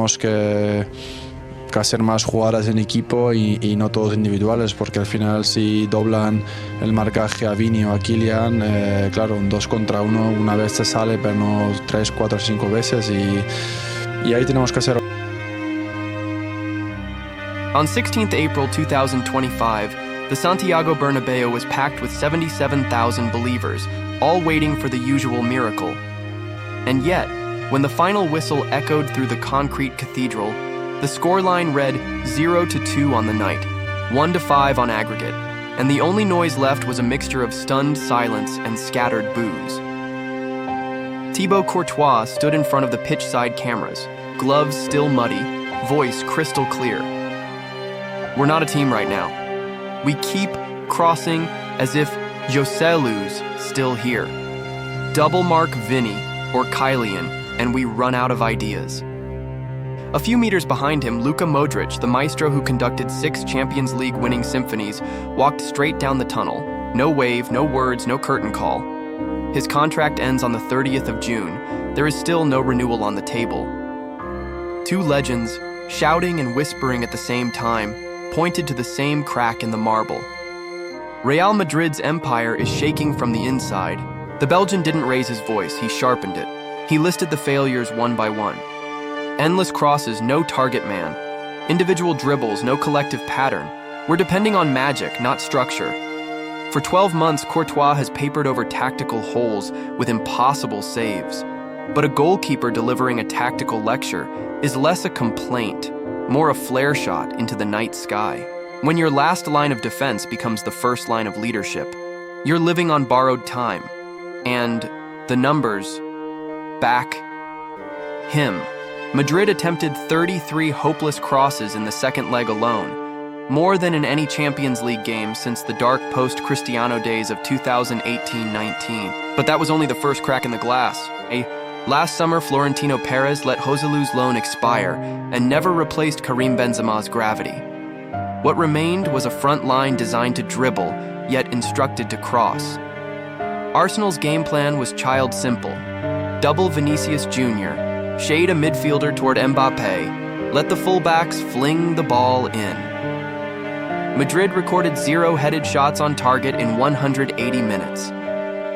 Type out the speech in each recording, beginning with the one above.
tenemos que hacer más jugadas en equipo y no todos individuales, porque al final si doblan el marcaje a Vini o a Kylian, claro, un 2 contra 1 una vez se sale, pero no 3, 4, 5 veces y ahí tenemos que hacer. On 16th April 2025, the Santiago Bernabéu was packed with 77,000 believers, all waiting for the usual miracle. And yet, when the final whistle echoed through the concrete cathedral, the scoreline read 0-2 on the night, 1-5 on aggregate, and the only noise left was a mixture of stunned silence and scattered boos. Thibaut Courtois stood in front of the pitch-side cameras, gloves still muddy, voice crystal clear. We're not a team right now. We keep crossing as if Joselu's still here. Double mark Vini or Kylian, and we run out of ideas. A few meters behind him, Luka Modrić, the maestro who conducted 6 Champions League winning symphonies, walked straight down the tunnel. No wave, no words, no curtain call. His contract ends on the 30th of June. There is still no renewal on the table. Two legends, shouting and whispering at the same time, pointed to the same crack in the marble. Real Madrid's empire is shaking from the inside. The Belgian didn't raise his voice, he sharpened it. He listed the failures one by one. Endless crosses, no target man. Individual dribbles, no collective pattern. We're depending on magic, not structure. For 12 months, Courtois has papered over tactical holes with impossible saves. But a goalkeeper delivering a tactical lecture is less a complaint, more a flare shot into the night sky. When your last line of defense becomes the first line of leadership, you're living on borrowed time. And the numbers back him. Madrid attempted 33 hopeless crosses in the second leg alone, more than in any Champions League game since the dark post-Cristiano days of 2018-19. But that was only the first crack in the glass. Last summer, Florentino Perez let Joselu's loan expire and never replaced Karim Benzema's gravity. What remained was a front line designed to dribble, yet instructed to cross. Arsenal's game plan was child simple. Double Vinicius Jr., shade a midfielder toward Mbappe, let the fullbacks fling the ball in. Madrid recorded 0 headed shots on target in 180 minutes.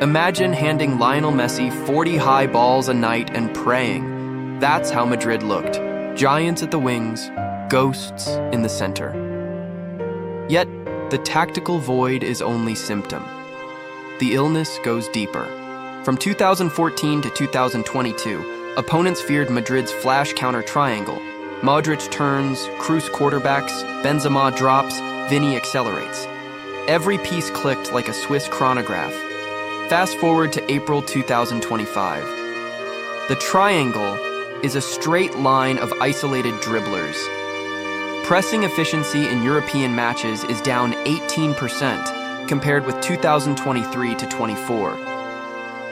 Imagine handing Lionel Messi 40 high balls a night and praying. That's how Madrid looked. Giants at the wings, ghosts in the center. Yet, the tactical void is only symptom. The illness goes deeper. From 2014 to 2022, opponents feared Madrid's flash counter triangle. Modrić turns, Kroos quarterbacks, Benzema drops, Vini accelerates. Every piece clicked like a Swiss chronograph. Fast forward to April 2025. The triangle is a straight line of isolated dribblers. Pressing efficiency in European matches is down 18% compared with 2023 to 24.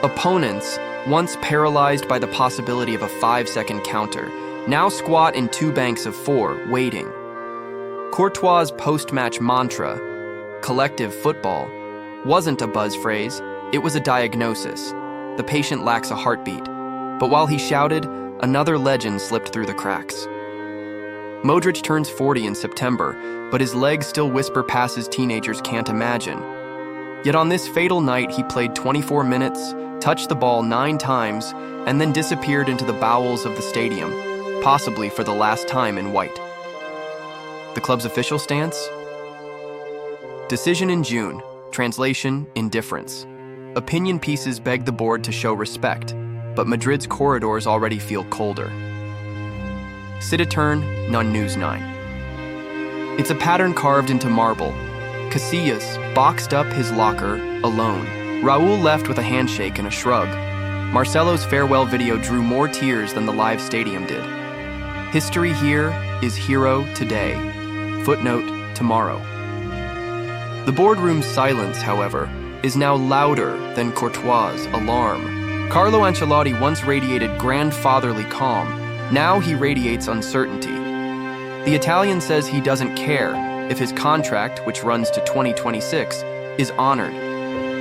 Opponents, once paralyzed by the possibility of a 5-second counter, now squat in 2 banks of 4, waiting. Courtois' post-match mantra, collective football, wasn't a buzz phrase, it was a diagnosis. The patient lacks a heartbeat. But while he shouted, another legend slipped through the cracks. Modrić turns 40 in September, but his legs still whisper passes teenagers can't imagine. Yet on this fatal night, he played 24 minutes, touched the ball 9 times, and then disappeared into the bowels of the stadium, possibly for the last time in white. The club's official stance? Decision in June. Translation, indifference. Opinion pieces beg the board to show respect, but Madrid's corridors already feel colder. Citaturn, None News 9. It's a pattern carved into marble. Casillas boxed up his locker, alone. Raul left with a handshake and a shrug. Marcelo's farewell video drew more tears than the live stadium did. History here is hero today. Footnote, tomorrow. The boardroom's silence, however, is now louder than Courtois' alarm. Carlo Ancelotti once radiated grandfatherly calm. Now he radiates uncertainty. The Italian says he doesn't care if his contract, which runs to 2026, is honored.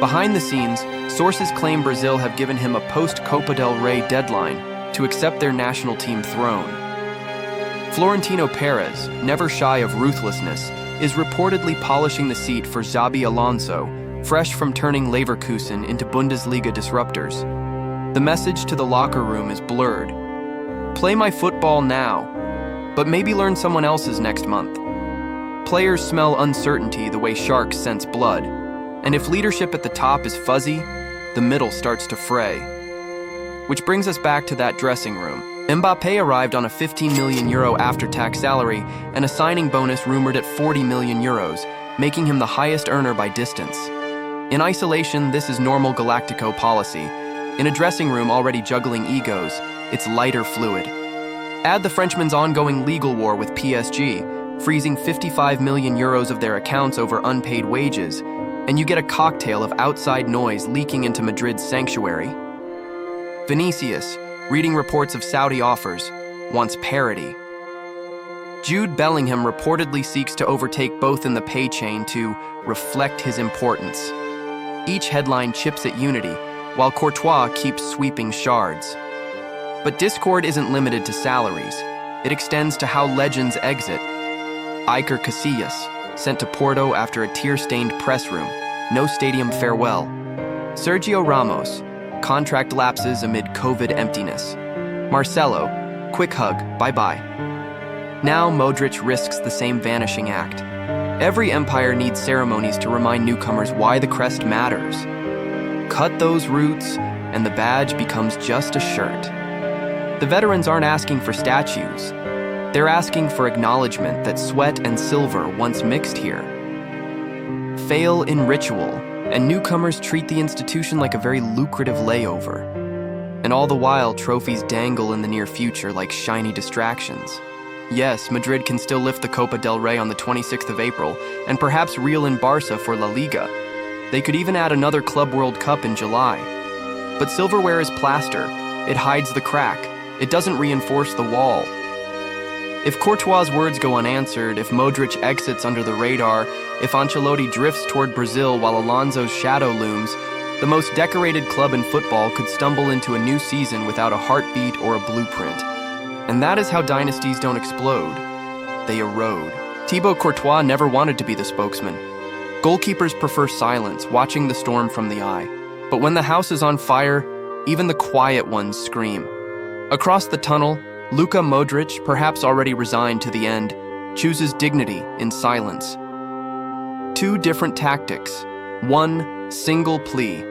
Behind the scenes, sources claim Brazil have given him a post-Copa del Rey deadline to accept their national team throne. Florentino Perez, never shy of ruthlessness, is reportedly polishing the seat for Xabi Alonso, fresh from turning Leverkusen into Bundesliga disruptors. The message to the locker room is blurred. Play my football now, but maybe learn someone else's next month. Players smell uncertainty the way sharks sense blood, and if leadership at the top is fuzzy, the middle starts to fray. Which brings us back to that dressing room. Mbappe arrived on a €15 million after-tax salary and a signing bonus rumored at €40 million, making him the highest earner by distance. In isolation, this is normal Galactico policy. In a dressing room already juggling egos, it's lighter fluid. Add the Frenchman's ongoing legal war with PSG, freezing €55 million of their accounts over unpaid wages, and you get a cocktail of outside noise leaking into Madrid's sanctuary. Vinicius, reading reports of Saudi offers, wants parity. Jude Bellingham reportedly seeks to overtake both in the pay chain to reflect his importance. Each headline chips at unity, while Courtois keeps sweeping shards. But discord isn't limited to salaries. It extends to how legends exit. Iker Casillas, sent to Porto after a tear-stained press room, no stadium farewell. Sergio Ramos, contract lapses amid COVID emptiness. Marcelo, quick hug, bye-bye. Now Modrić risks the same vanishing act. Every empire needs ceremonies to remind newcomers why the crest matters. Cut those roots, and the badge becomes just a shirt. The veterans aren't asking for statues. They're asking for acknowledgement that sweat and silver once mixed here. Fail in ritual, and newcomers treat the institution like a very lucrative layover. And all the while, trophies dangle in the near future like shiny distractions. Yes, Madrid can still lift the Copa del Rey on the 26th of April, and perhaps reel in Barca for La Liga. They could even add another Club World Cup in July. But silverware is plaster. It hides the crack. It doesn't reinforce the wall. If Courtois' words go unanswered, if Modrić exits under the radar, if Ancelotti drifts toward Brazil while Alonso's shadow looms, the most decorated club in football could stumble into a new season without a heartbeat or a blueprint. And that is how dynasties don't explode. They erode. Thibaut Courtois never wanted to be the spokesman. Goalkeepers prefer silence, watching the storm from the eye. But when the house is on fire, even the quiet ones scream. Across the tunnel, Luka Modrić, perhaps already resigned to the end, chooses dignity in silence. Two different tactics, one single plea.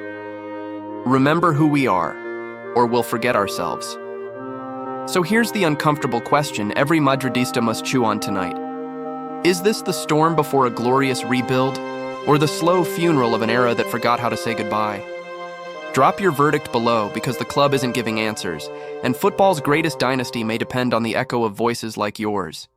Remember who we are, or we'll forget ourselves. So here's the uncomfortable question every Madridista must chew on tonight. Is this the storm before a glorious rebuild, or the slow funeral of an era that forgot how to say goodbye? Drop your verdict below, because the club isn't giving answers, and football's greatest dynasty may depend on the echo of voices like yours.